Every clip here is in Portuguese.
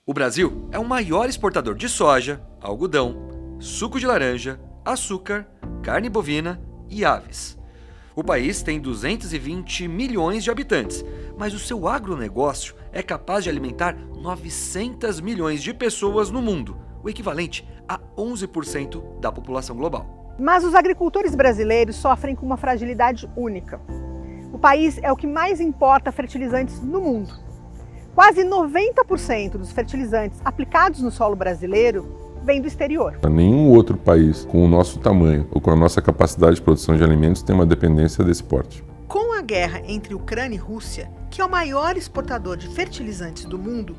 O Brasil é o maior exportador de soja, algodão, suco de laranja, açúcar, carne bovina e aves. O país tem 220 milhões de habitantes, mas o seu agronegócio é capaz de alimentar 900 milhões de pessoas no mundo, o equivalente a 11% da população global. Mas os agricultores brasileiros sofrem com uma fragilidade única. O país é o que mais importa fertilizantes no mundo. Quase 90% dos fertilizantes aplicados no solo brasileiro vem do exterior. Nenhum outro país com o nosso tamanho ou com a nossa capacidade de produção de alimentos tem uma dependência desse porte. Com a guerra entre Ucrânia e Rússia, que é o maior exportador de fertilizantes do mundo,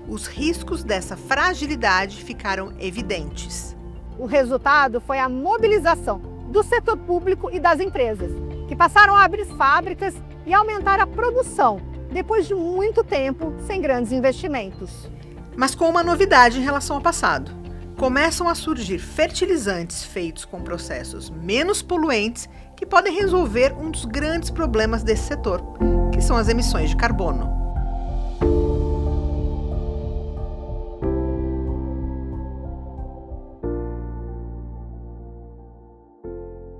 os riscos dessa fragilidade ficaram evidentes. O resultado foi a mobilização do setor público e das empresas, que passaram a abrir fábricas e aumentar a produção, depois de muito tempo sem grandes investimentos. Mas com uma novidade em relação ao passado. Começam a surgir fertilizantes feitos com processos menos poluentes que podem resolver um dos grandes problemas desse setor, que são as emissões de carbono.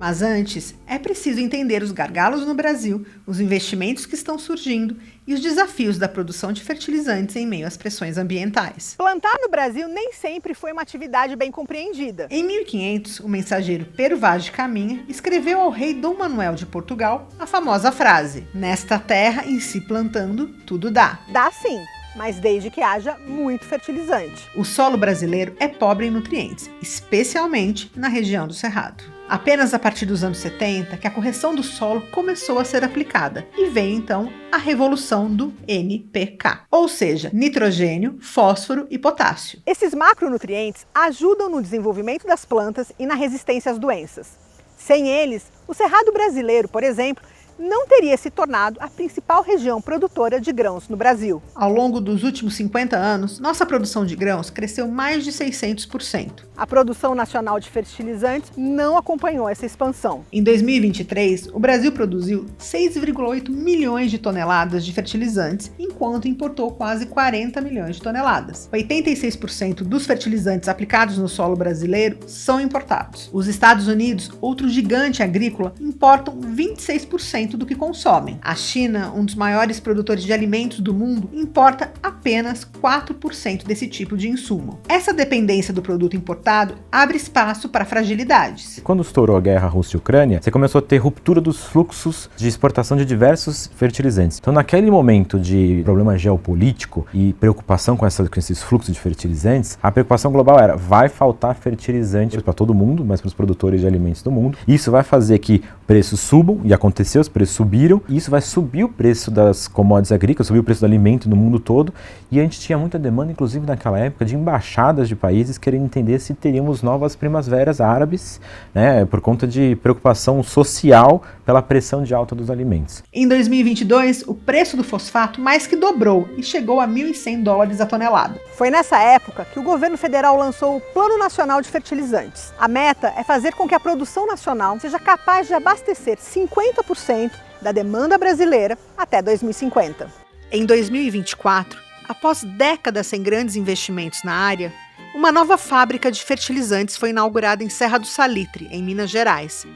Mas antes, é preciso entender os gargalos no Brasil, os investimentos que estão surgindo e os desafios da produção de fertilizantes em meio às pressões ambientais. Plantar no Brasil nem sempre foi uma atividade bem compreendida. Em 1500, o mensageiro Pero Vaz de Caminha escreveu ao rei Dom Manuel de Portugal a famosa frase: "Nesta terra, em se plantando, tudo dá." Dá sim, mas desde que haja muito fertilizante. O solo brasileiro é pobre em nutrientes, especialmente na região do Cerrado. Apenas a partir dos anos 70 que a correção do solo começou a ser aplicada e veio então a revolução do NPK, ou seja, nitrogênio, fósforo e potássio. Esses macronutrientes ajudam no desenvolvimento das plantas e na resistência às doenças. Sem eles, o Cerrado brasileiro, por exemplo, não teria se tornado a principal região produtora de grãos no Brasil. Ao longo dos últimos 50 anos, nossa produção de grãos cresceu mais de 600%. A produção nacional de fertilizantes não acompanhou essa expansão. Em 2023, o Brasil produziu 6,8 milhões de toneladas de fertilizantes, enquanto importou quase 40 milhões de toneladas. 86% dos fertilizantes aplicados no solo brasileiro são importados. Os Estados Unidos, outro gigante agrícola, importam 26% do que consomem. A China, um dos maiores produtores de alimentos do mundo, importa apenas 4% desse tipo de insumo. Essa dependência do produto importado abre espaço para fragilidades. Quando estourou a guerra Rússia e Ucrânia, você começou a ter ruptura dos fluxos de exportação de diversos fertilizantes. Então, naquele momento de problema geopolítico e preocupação com esses fluxos de fertilizantes, a preocupação global era: vai faltar fertilizante para todo mundo, mas para os produtores de alimentos do mundo. Isso vai fazer que preços subam, e aconteceu, os preços subiram, e isso vai subir o preço das commodities agrícolas, subir o preço do alimento no mundo todo, e a gente tinha muita demanda, inclusive naquela época, de embaixadas de países querendo entender se teríamos novas primas-veras árabes, né, por conta de preocupação social pela pressão de alta dos alimentos. Em 2022, o preço do fosfato mais que dobrou e chegou a $1.100 a tonelada. Foi nessa época que o governo federal lançou o Plano Nacional de Fertilizantes. A meta é fazer com que a produção nacional seja capaz de abastecer 50% da demanda brasileira até 2050. Em 2024, após décadas sem grandes investimentos na área, uma nova fábrica de fertilizantes foi inaugurada em Serra do Salitre, em Minas Gerais.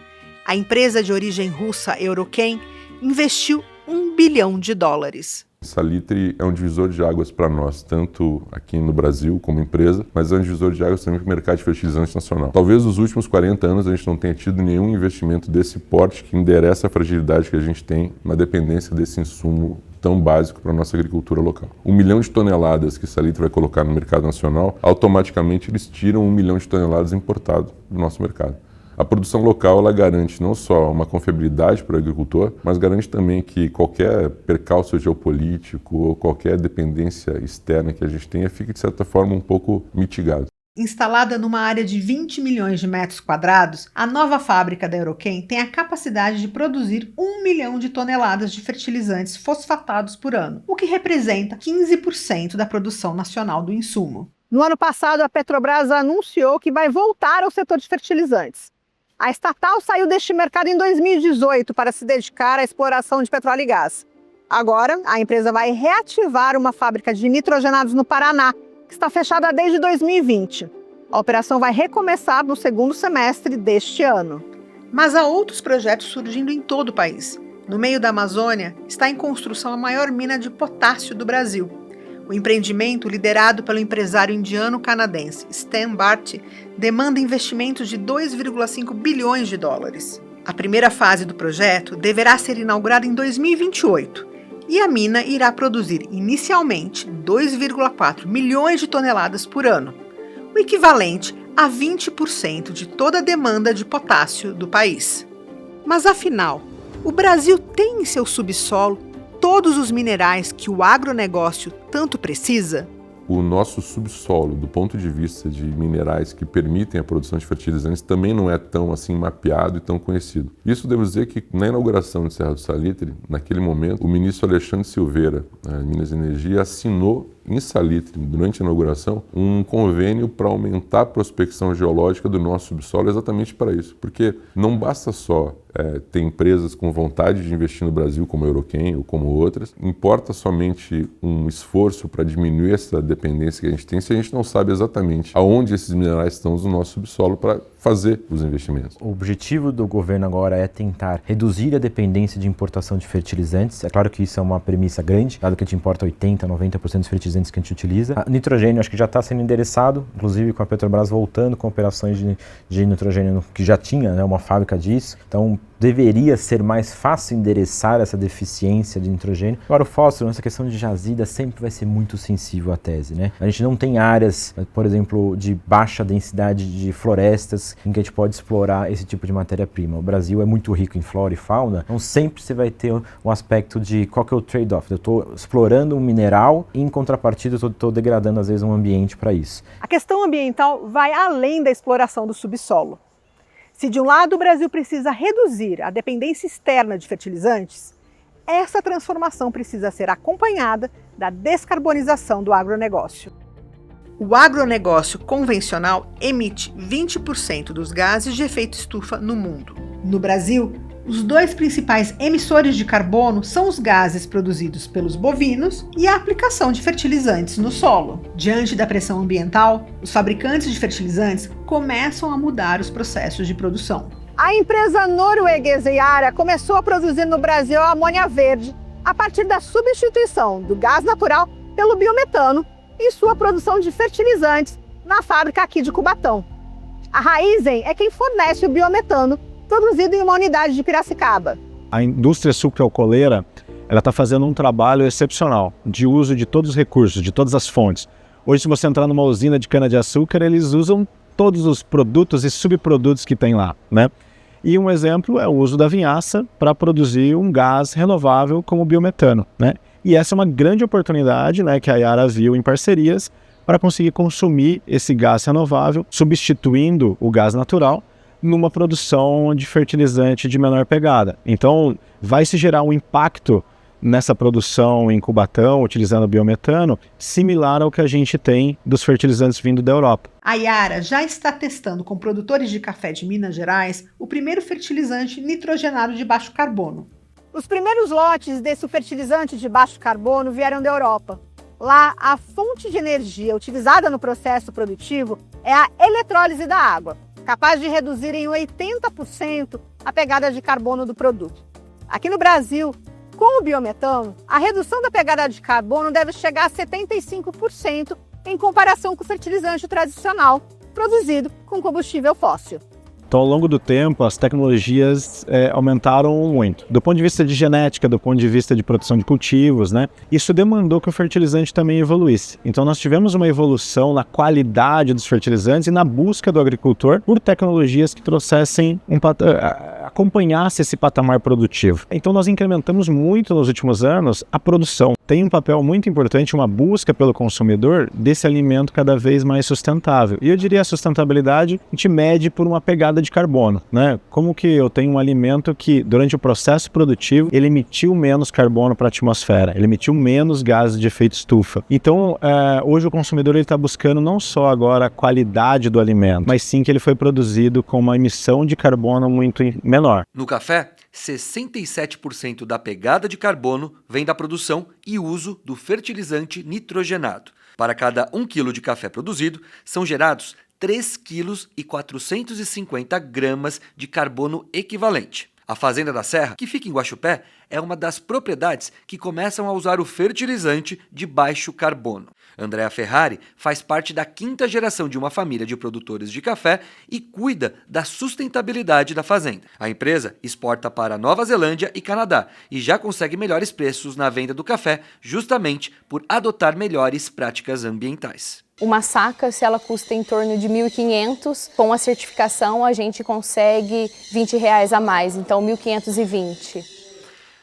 A empresa de origem russa Eurochem investiu $1 bilhão. Salitre é um divisor de águas para nós, tanto aqui no Brasil como empresa, mas é um divisor de águas também para o mercado de fertilizantes nacional. Talvez nos últimos 40 anos a gente não tenha tido nenhum investimento desse porte que endereça a fragilidade que a gente tem na dependência desse insumo tão básico para a nossa agricultura local. 1 milhão de toneladas que Salitre vai colocar no mercado nacional, automaticamente eles tiram 1 milhão de toneladas importado do nosso mercado. A produção local ela garante não só uma confiabilidade para o agricultor, mas garante também que qualquer percalço geopolítico ou qualquer dependência externa que a gente tenha fique, de certa forma, um pouco mitigado. Instalada numa área de 20 milhões de metros quadrados, a nova fábrica da Eurochem tem a capacidade de produzir 1 milhão de toneladas de fertilizantes fosfatados por ano, o que representa 15% da produção nacional do insumo. No ano passado, a Petrobras anunciou que vai voltar ao setor de fertilizantes. A estatal saiu deste mercado em 2018 para se dedicar à exploração de petróleo e gás. Agora, a empresa vai reativar uma fábrica de nitrogenados no Paraná, que está fechada desde 2020. A operação vai recomeçar no segundo semestre deste ano. Mas há outros projetos surgindo em todo o país. No meio da Amazônia, está em construção a maior mina de potássio do Brasil. O empreendimento, liderado pelo empresário indiano-canadense Stan Bharti, demanda investimentos de 2,5 bilhões de dólares. A primeira fase do projeto deverá ser inaugurada em 2028 e a mina irá produzir inicialmente 2,4 milhões de toneladas por ano, o equivalente a 20% de toda a demanda de potássio do país. Mas afinal, o Brasil tem em seu subsolo todos os minerais que o agronegócio tanto precisa? O nosso subsolo, do ponto de vista de minerais que permitem a produção de fertilizantes, também não é tão assim mapeado e tão conhecido. Isso devo dizer que na inauguração de Serra do Salitre, naquele momento, o ministro Alexandre Silveira, Minas e Energia, assinou em Salitre, durante a inauguração, um convênio para aumentar a prospecção geológica do nosso subsolo exatamente para isso. Porque não basta só ter empresas com vontade de investir no Brasil, como a Euroquem ou como outras, importa somente um esforço para diminuir essa dependência que a gente tem se a gente não sabe exatamente aonde esses minerais estão no nosso subsolo para fazer os investimentos. O objetivo do governo agora é tentar reduzir a dependência de importação de fertilizantes. É claro que isso é uma premissa grande, dado que a gente importa 80%, 90% dos fertilizantes que a gente utiliza. A nitrogênio acho que já está sendo endereçado, inclusive com a Petrobras voltando com operações de nitrogênio que já tinha, uma fábrica disso. Então deveria ser mais fácil endereçar essa deficiência de nitrogênio. Agora o fósforo, essa questão de jazida, sempre vai ser muito sensível à tese, né? A gente não tem áreas, por exemplo, de baixa densidade de florestas em que a gente pode explorar esse tipo de matéria-prima. O Brasil é muito rico em flora e fauna, então sempre você vai ter um aspecto de qual que é o trade-off. Eu estou explorando um mineral e em contrapartida eu estou degradando às vezes um ambiente para isso. A questão ambiental vai além da exploração do subsolo. Se de um lado o Brasil precisa reduzir a dependência externa de fertilizantes, essa transformação precisa ser acompanhada da descarbonização do agronegócio. O agronegócio convencional emite 20% dos gases de efeito estufa no mundo. No Brasil, os dois principais emissores de carbono são os gases produzidos pelos bovinos e a aplicação de fertilizantes no solo. Diante da pressão ambiental, os fabricantes de fertilizantes começam a mudar os processos de produção. A empresa norueguesa Yara começou a produzir no Brasil a amônia verde a partir da substituição do gás natural pelo biometano em sua produção de fertilizantes na fábrica aqui de Cubatão. A Raizen é quem fornece o biometano produzido em uma unidade de Piracicaba. A indústria sucroalcooleira está fazendo um trabalho excepcional de uso de todos os recursos, de todas as fontes. Hoje, se você entrar numa usina de cana-de-açúcar, eles usam todos os produtos e subprodutos que tem lá, né? E um exemplo é o uso da vinhaça para produzir um gás renovável como o biometano, né? E essa é uma grande oportunidade, né, que a Yara viu em parcerias para conseguir consumir esse gás renovável, substituindo o gás natural, numa produção de fertilizante de menor pegada. Então, vai se gerar um impacto nessa produção em Cubatão, utilizando biometano, similar ao que a gente tem dos fertilizantes vindo da Europa. A Yara já está testando com produtores de café de Minas Gerais o primeiro fertilizante nitrogenado de baixo carbono. Os primeiros lotes desse fertilizante de baixo carbono vieram da Europa. Lá, a fonte de energia utilizada no processo produtivo é a eletrólise da água, capaz de reduzir em 80% a pegada de carbono do produto. Aqui no Brasil, com o biometano, a redução da pegada de carbono deve chegar a 75% em comparação com o fertilizante tradicional, produzido com combustível fóssil. Então, ao longo do tempo, as tecnologias aumentaram muito. Do ponto de vista de genética, do ponto de vista de produção de cultivos, né? Isso demandou que o fertilizante também evoluísse. Então, nós tivemos uma evolução na qualidade dos fertilizantes e na busca do agricultor por tecnologias que trouxessem acompanhasse esse patamar produtivo. Então, nós incrementamos muito nos últimos anos a produção. Tem um papel muito importante, uma busca pelo consumidor desse alimento cada vez mais sustentável. E eu diria a sustentabilidade, a gente mede por uma pegada de carbono, né? Como que eu tenho um alimento que, durante o processo produtivo, ele emitiu menos carbono para a atmosfera, ele emitiu menos gases de efeito estufa. Então, hoje o consumidor está buscando não só agora a qualidade do alimento, mas sim que ele foi produzido com uma emissão de carbono muito menor. No café, 67% da pegada de carbono vem da produção e uso do fertilizante nitrogenado. Para cada 1 quilo de café produzido, são gerados 3,450 kg de carbono equivalente. A Fazenda da Serra, que fica em Guaxupé, é uma das propriedades que começam a usar o fertilizante de baixo carbono. Andrea Ferrari faz parte da 5ª geração de uma família de produtores de café e cuida da sustentabilidade da fazenda. A empresa exporta para Nova Zelândia e Canadá e já consegue melhores preços na venda do café justamente por adotar melhores práticas ambientais. Uma saca, se ela custa em torno de R$ 1.500, com a certificação a gente consegue R$ 20 a mais, então 1.520.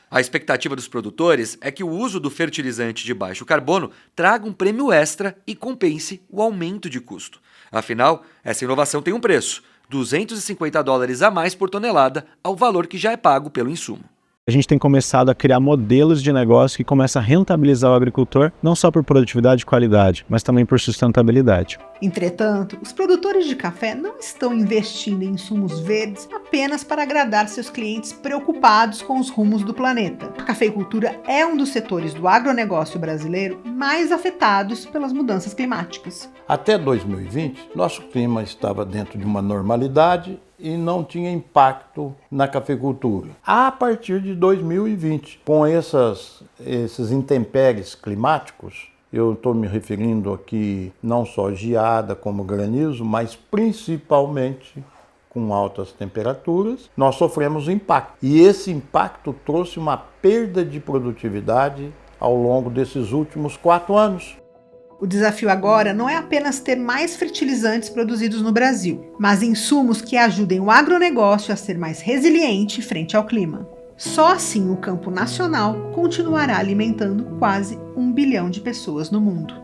A expectativa dos produtores é que o uso do fertilizante de baixo carbono traga um prêmio extra e compense o aumento de custo. Afinal, essa inovação tem um preço, $250 a mais por tonelada ao valor que já é pago pelo insumo. A gente tem começado a criar modelos de negócio que começam a rentabilizar o agricultor, não só por produtividade e qualidade, mas também por sustentabilidade. Entretanto, os produtores de café não estão investindo em insumos verdes apenas para agradar seus clientes preocupados com os rumos do planeta. A cafeicultura é um dos setores do agronegócio brasileiro mais afetados pelas mudanças climáticas. Até 2020, nosso clima estava dentro de uma normalidade e não tinha impacto na cafeicultura. A partir de 2020, com esses intempéries climáticos, eu estou me referindo aqui não só geada como granizo, mas principalmente com altas temperaturas, nós sofremos impacto. E esse impacto trouxe uma perda de produtividade ao longo desses últimos 4 anos. O desafio agora não é apenas ter mais fertilizantes produzidos no Brasil, mas insumos que ajudem o agronegócio a ser mais resiliente frente ao clima. Só assim o campo nacional continuará alimentando quase 1 bilhão de pessoas no mundo.